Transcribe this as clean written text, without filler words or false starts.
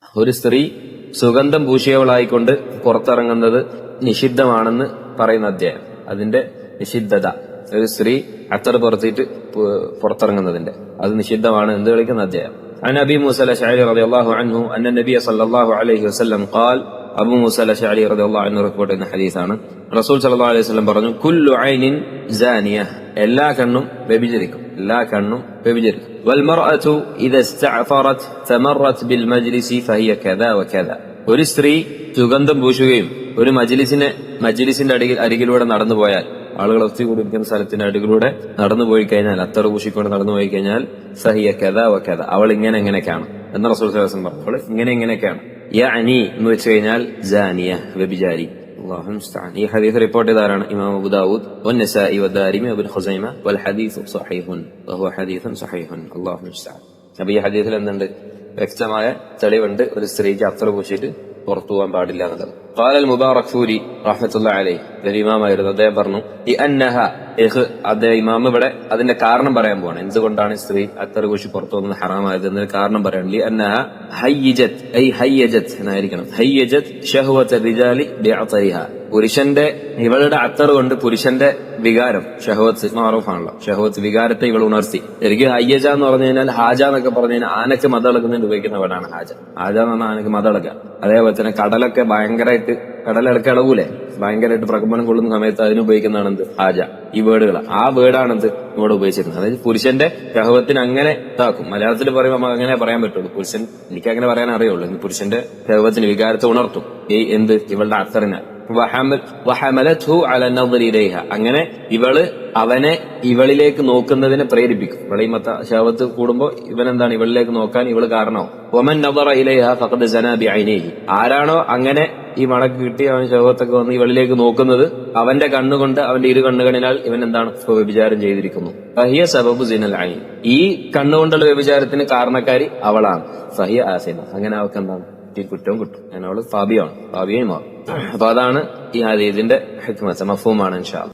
ഒരു സ്ത്രീ സുഗന്ധം പൂശിയവളായിക്കൊണ്ട് പുറത്തിറങ്ങുന്നത് നിഷിദ്ധമാണെന്ന് പറയുന്ന അധ്യായം, അതിന്റെ നിഷിദ്ധത. ഒരു സ്ത്രീ അത്തർ പുറത്തിറങ്ങുന്നതിന്റെ അത് നിഷിദ്ധമാണ് എന്ന് വിളിക്കുന്ന അധ്യായം. عن أبي موسى الأشعري رضي الله عنه أن النبي صلى الله عليه وسلم قال അബൂ മൂസ അശ്അരി റളിയല്ലാഹു അൻഹു റിപ്പോർട്ട് ചെയ്യുന്ന ഹദീസാണ്. റസൂൽ സല്ലല്ലാഹു അലൈഹി വസല്ലം പറഞ്ഞു, കുല്ലു ഐനിൻ സാനിയ, എല്ലാ കണ്ണും വ്യഭിചരിക്കും, എല്ലാ കണ്ണും വ്യഭിചരിക്കും. വൽ മർഅതു ഇദാ ഇസ്തഅഫറത് തമറത് ബിൽ മജ്ലിസി ഫഹിയ കദാ വകദാ. ഒരു സ്ത്രീ സുഗന്ധം പൂശുകയും ഒരു മജ്ലിസിന്റെ അരികിലൂടെ നടന്നു പോയാൽ, ആളുകൾ ഒത്തുകൂടിയിരിക്കുന്ന സ്ഥലത്തിന്റെ അടികളിലൂടെ നടന്നു പോയി കഴിഞ്ഞാൽ, അത്തർ പൂശിക്കൊണ്ട് നടന്നു പോയി കഴിഞ്ഞാൽ ഫഹിയ കദാ വകദാ, അവൾ ഇങ്ങനെയൊക്കെയാണ് എന്ന് റസൂൽ സല്ലല്ലാഹു അലൈഹി വസല്ലം പറഞ്ഞു. അവൾ ഇങ്ങനെയൊക്കെയാണ്. യഅനി എന്ന് വെച്ച് കഴിഞ്ഞാൽ സാനിയ, വ്യഭിചാരി. അല്ലാഹു മുസ്തആൻ. ഈ ഹദീസ് റിപ്പോർട്ട് ചെയ്തവരാണ് ഇമാം അബൂ ദാവൂദ് വന്നസായി വദാരിമി വഇബ്നു ഖുസൈമ വൽ ഹദീസ് സ്വഹീഹുൻ വഹുവ ഹദീസുൻ സ്വഹീഹുൻ. അല്ലാഹു മുസ്തആൻ. അപ്പൊ ഈ ഹദീസിൽ എന്തുണ്ട്? വ്യക്തമായ തെളിവുണ്ട്, ഒരു സ്ത്രീക്ക് അത്തർ പൂശിയിട്ട് പുറത്തു പോകാൻ പാടില്ല എന്നുള്ളത്. ഖാല അൽ മുബാറക്ഫൂരി റഹ്മത്തുള്ളാഹി അലൈഹി, ഒരു ഇമാമായിരുന്നു, അദ്ദേഹം പറഞ്ഞു, അദ്ദേഹം ഇമാം ഇവിടെ അതിന്റെ കാരണം പറയാൻ പോവാണ്. എന്തുകൊണ്ടാണ് സ്ത്രീ അത്തർ പൂശി പുറത്തു പോകുന്നത് ഹറാമായത് എന്നൊരു കാരണം പറയാണ്. ലിഅന്നഹ ഹയ്യജത്, ഐ ഹയ്യജത് എന്നായിരിക്കണം, ഹയ്യജത് ശഹ്വത റിജാലി ബിഅതരിഹ, പുരുഷന്റെ, ഇവളുടെ അത്തർ കൊണ്ട് പുരുഷന്റെ വികാരം, ഷഹവത്ത് മാറൂഫാണല്ലോ, ഷഹവത്ത് വികാരത്തെ ഇവൾ ഉണർത്തി. ശരിക്കും ഹയ്യജ എന്ന് പറഞ്ഞു കഴിഞ്ഞാൽ, ഹാജ എന്നൊക്കെ പറഞ്ഞു കഴിഞ്ഞാൽ ആനക്ക് മതളക്കുന്നതിന് ഉപയോഗിക്കുന്ന വേർഡാണ് ഹാജ. ഹാജ എന്ന് പറഞ്ഞാൽ ആനക്ക് മതളക്കുക. അതേപോലെ തന്നെ കടലൊക്കെ ഭയങ്കരമായിട്ട്, കടലിടക്ക് ഇളവൂലെ, ഭയങ്കരമായിട്ട് പ്രകമ്പനം കൊള്ളുന്ന സമയത്ത് അതിന് ഉപയോഗിക്കുന്നതാണ് എന്ത്? ഹാജ. ഈ വേർഡുകൾ, ആ വേർഡാണെന്ത് ഇവിടെ ഉപയോഗിച്ചിരുന്നത്. അതായത് പുരുഷന്റെ ഷഹവത്തിന് അങ്ങനെ ഇതാക്കും. മലയാളത്തിൽ പറയുമ്പോൾ നമുക്ക് അങ്ങനെ പറയാൻ പറ്റുള്ളൂ. പുരുഷൻ, എനിക്ക് അങ്ങനെ പറയാൻ അറിയുള്ളൂ. പുരുഷന്റെ ഷഹവത്തിന് വികാരത്തെ ഉണർത്തും ഈ എന്ത്? ഇവളുടെ അത്തറിനെ. അങ്ങനെ ഇവള് അവനെ ഇവളിലേക്ക് നോക്കുന്നതിനെ പ്രേരിപ്പിക്കും. ഇവളെ ശവത്ത് കൂടുമ്പോ ഇവനെന്താണ്? ഇവളിലേക്ക് നോക്കാൻ ഇവള് കാരണമാവും. ഒമൻ നദറ ഇലൈഹ ഫഖദ് സനാ ബിഐനൈഹി, ആരാണോ അങ്ങനെ ഈ മണക്ക് കിട്ടി അവൻ ശവത്തൊക്കെ വന്ന് ഇവളിലേക്ക് നോക്കുന്നത്, അവന്റെ കണ്ണുകൊണ്ട്, അവന്റെ ഇരു കണ്ണുകളിനാൽ ഇവൻ എന്താണ്? വ്യഭിചാരം ചെയ്തിരിക്കുന്നു. ഫഹിയ സബബു സിനൽ ഐൻ, ഈ കണ്ണുകൊണ്ടുള്ള വ്യഭിചാരത്തിന് കാരണക്കാരി അവളാണ്. ഫഹിയ ആസിന, അങ്ങനെ അവൾക്ക് എന്താണ്? ഈ കുറ്റവും കിട്ടും. അങ്ങനെ അവള് പാപിയാണ്, പാപിയായി മാറും. അപ്പൊ അതാണ് ഈ ഹദീസിന്റെ ഹിക്മത്ത്, മഫ്ഹൂമാണ് ഇൻഷാ അല്ലാഹ്.